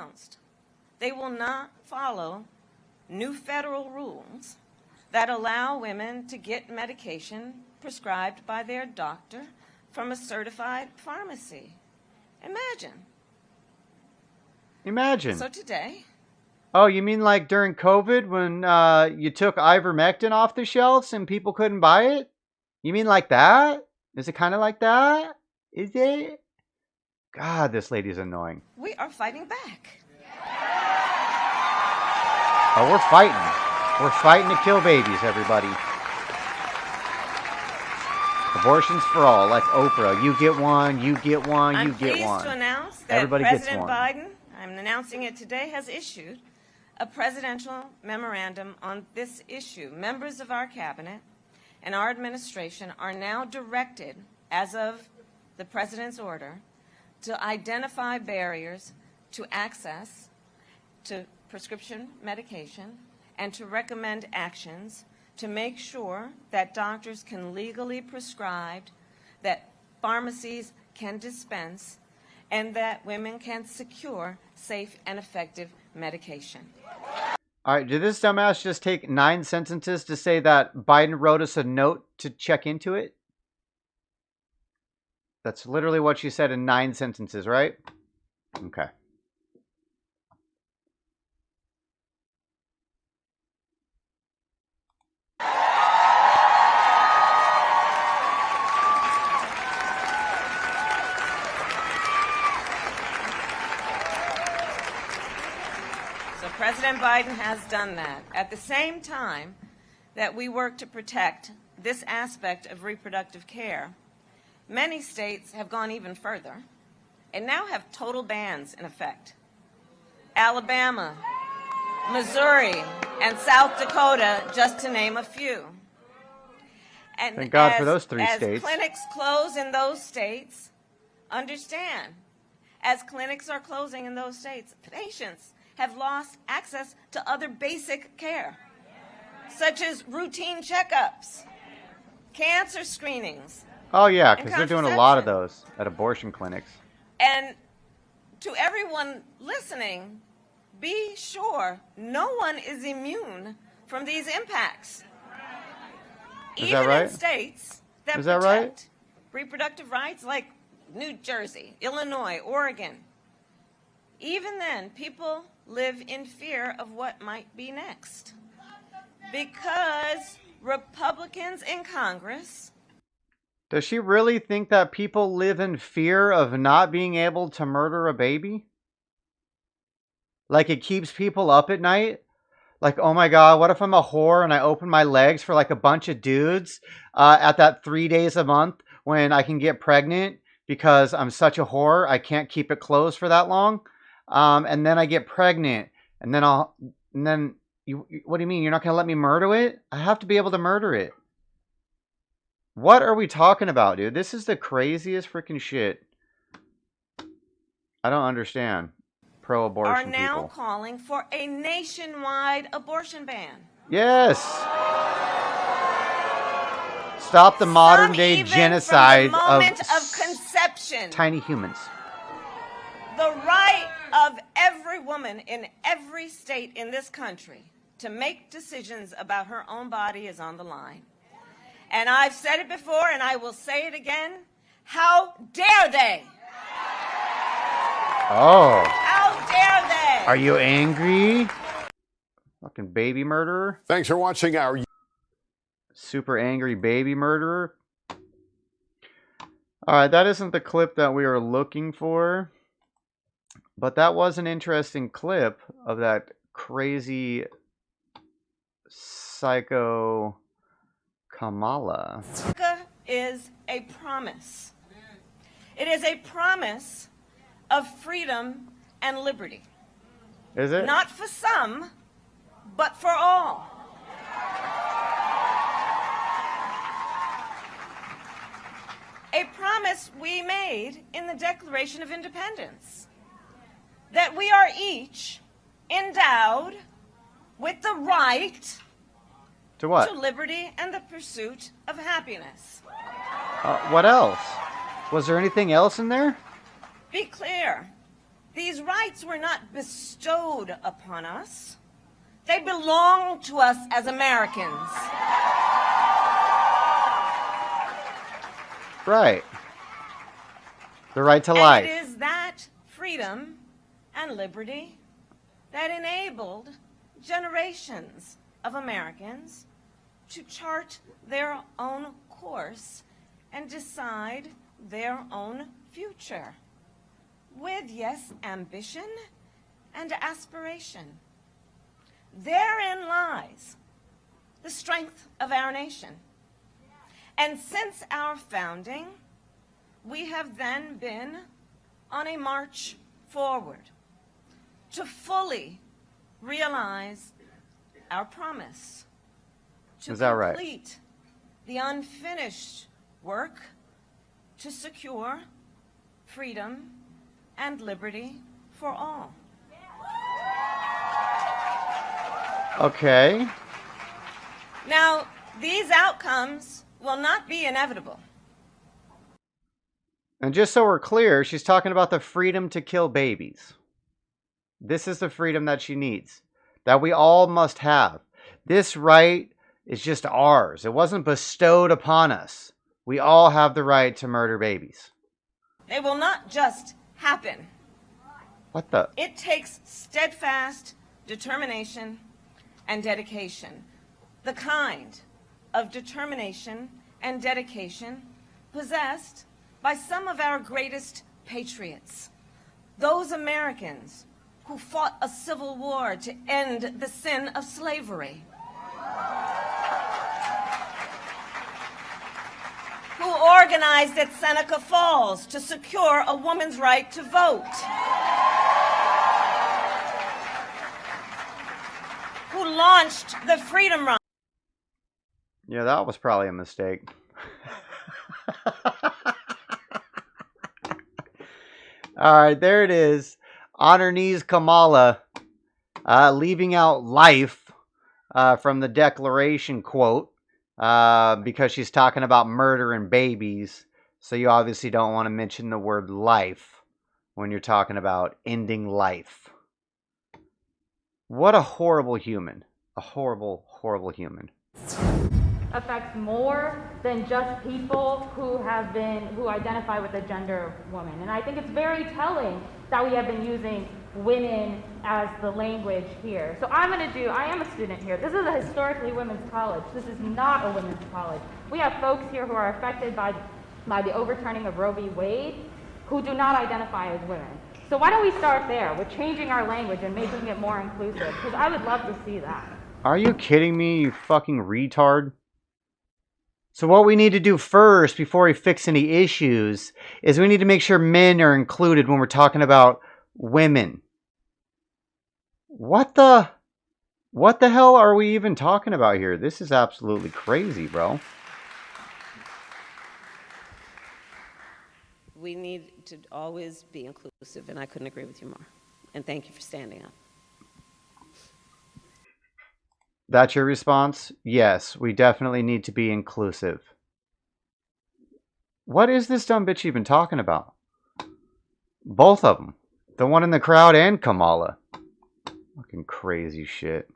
announced they will not follow new federal rules that allow women to get medication prescribed by their doctor from a certified pharmacy. Imagine. So today... Oh, you mean like during COVID when you took ivermectin off the shelves and people couldn't buy it? You mean like that? Is it kind of like that? Is it? God, this lady's annoying. We are fighting back. Oh, we're fighting. We're fighting to kill babies, everybody. Abortions for all, like Oprah. You get one, you get one, you get one. I'm pleased to announce that Everybody President gets one. Biden, I'm announcing it today, has issued a presidential memorandum on this issue. Members of our cabinet and our administration are now directed, as of the president's order, to identify barriers to access to prescription medication and to recommend actions to make sure that doctors can legally prescribe, that pharmacies can dispense, and that women can secure safe and effective medication. All right, did this dumbass just take 9 sentences to say that Biden wrote us a note to check into it? That's literally what she said in 9 sentences, right? Okay. President Biden has done that. At the same time that we work to protect this aspect of reproductive care, many states have gone even further and now have total bans in effect. Alabama, Missouri, and South Dakota, just to name a few. And thank God for those 3 states. As clinics close in those states, understand, as clinics are closing in those states, patients have lost access to other basic care, such as routine checkups, cancer screenings. Oh, yeah, because they're doing a lot of those at abortion clinics. And to everyone listening, be sure no one is immune from these impacts. Is Even that right? in states that Is that protect right? reproductive rights like New Jersey, Illinois, Oregon, even then, people live in fear of what might be next. Because Republicans in Congress... Does she really think that people live in fear of not being able to murder a baby? Like it keeps people up at night? Like, oh my God, what if I'm a whore and I open my legs for like a bunch of dudes at that 3 days a month when I can get pregnant because I'm such a whore, I can't keep it closed for that long? And then I get pregnant, and then what do you mean? You're not going to let me murder it? I have to be able to murder it. What are we talking about, dude? This is the craziest freaking shit. I don't understand. Pro-abortion are now people calling for a nationwide abortion ban. Yes. Stop the modern day genocide of conception. Tiny humans. The right of every woman in every state in this country to make decisions about her own body is on the line. And I've said it before and I will say it again. How dare they? Oh. How dare they? Are you angry? Fucking baby murderer. Thanks for watching our super angry baby murderer. All right, that isn't the clip that we were looking for. But that was an interesting clip of that crazy psycho Kamala. Is a promise. It is a promise of freedom and liberty. Is it? Not for some, but for all. A promise we made in the Declaration of Independence. That we are each endowed with the right to what? To liberty and the pursuit of happiness. What else? Was there anything else in there? Be clear. These rights were not bestowed upon us. They belong to us as Americans. Right. The right to And life. it is that freedom and liberty that enabled generations of Americans to chart their own course and decide their own future with, yes, ambition and aspiration. Therein lies the strength of our nation. And since our founding, we have then been on a march forward to fully realize our promise to Is that right? complete the unfinished work to secure freedom and liberty for all. Okay. Now, these outcomes will not be inevitable. And just so we're clear, she's talking about the freedom to kill babies. This is the freedom that she needs, that we all must have. This right is just ours. It wasn't bestowed upon us. We all have the right to murder babies. They will not just happen. What the? It takes steadfast determination and dedication, the kind of determination and dedication possessed by some of our greatest patriots, those Americans who fought a civil war to end the sin of slavery, who organized at Seneca Falls to secure a woman's right to vote, who launched the Freedom Run. Yeah, that was probably a mistake. All right, there it is. On her knees, Kamala, leaving out life from the Declaration quote because she's talking about murder and babies. So you obviously don't want to mention the word life when you're talking about ending life. What a horrible human. A horrible, horrible human. Affects more than just people who identify with the gender woman. And I think it's very telling that we have been using women as the language here. So I am a student here. This is a historically women's college. This is not a women's college. We have folks here who are affected by the overturning of Roe v. Wade who do not identify as women. So why don't we start there with changing our language and making it more inclusive? Because I would love to see that. Are you kidding me, you fucking retard? So what we need to do first, before we fix any issues, is we need to make sure men are included when we're talking about women. What the hell are we even talking about here? This is absolutely crazy, bro. We need to always be inclusive, and I couldn't agree with you more. And thank you for standing up. That's your response? Yes, we definitely need to be inclusive. What is this dumb bitch even talking about? Both of them. The one in the crowd and Kamala. Fucking crazy shit.